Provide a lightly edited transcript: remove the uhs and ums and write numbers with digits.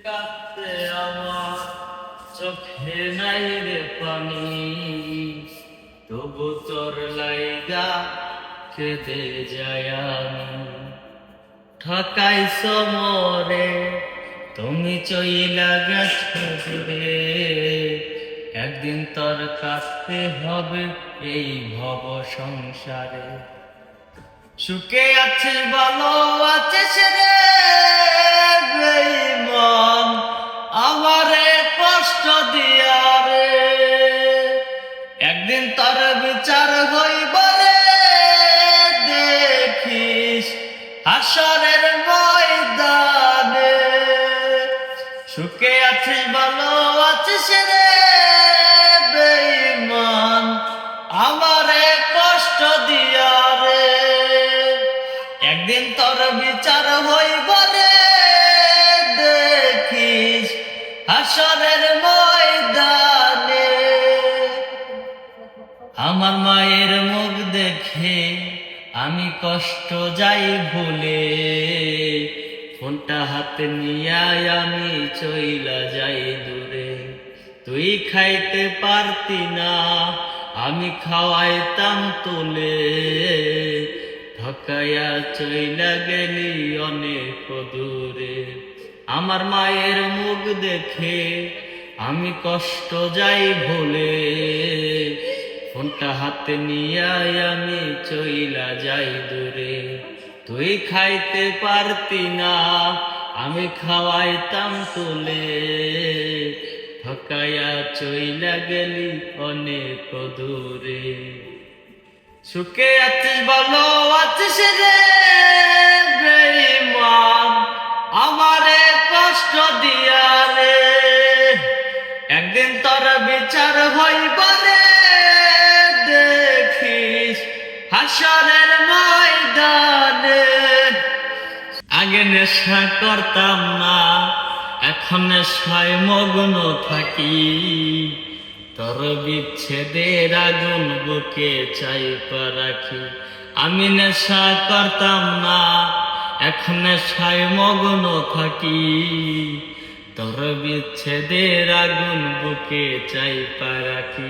কাঁদতে আমার চোখে নাই রে পানি, তবু তোর লাইগা কেঁদে যায় আমি। ঠকাইছ মোরে তুমি চইলা গেছো দূরে, একদিন তোর কাঁদতে হবে এই ভব সংসারে। সুখে আছিস ভালো আছিস রে বেঈমান, আমারে কষ্ট দিয়া রে, একদিন তোর বিচার হইব রে, দেখিস হাসরের ময়দানে। সুখে আছিস ভালো আছিস রে বেঈমান, আমারে কষ্ট দিয়া রে, একদিন তোর বিচার হইব রে, দেখিস হাসরের ময়দানে। আমার মায়ের মুখ দেখে আমি কষ্ট যাই ভুলে, ফোনটা হাতে নিয়া আমি চইলা যাই দূরে। তুই খাইতে পারতি না আমি খাওয়াইতাম তুলে, ঠকাইয়া চইলা গেলি অনেক দূরে। আমার মায়ের মুখ দেখে আমি কষ্ট যাই ভুলে, ফোনটা হাতে নিয়া আমি চইলা যাই দূরে। তুই খাইতে পারতি না আমি খাওয়াইতাম তুলে, ঠকাইয়া চইলা গেলি অনেক দূরে। সুখে আছিস ভালো আছিস রে বেঈমান, আমারে কষ্ট দিয়া রে, একদিন তোর বিচার হইব রে, দেখিস হাসরের ময়দানে। আগে নেশা করতাম না এখন নেশায় মগ্ন থাকি, তোর বিচ্ছেদের আগুন বুকে চাইপা রাখি। আমি নেশা করতাম না এখন নেশায় মগ্ন থাকি, তোর বিচ্ছেদের আগুন বুকে চাইপা রাখি।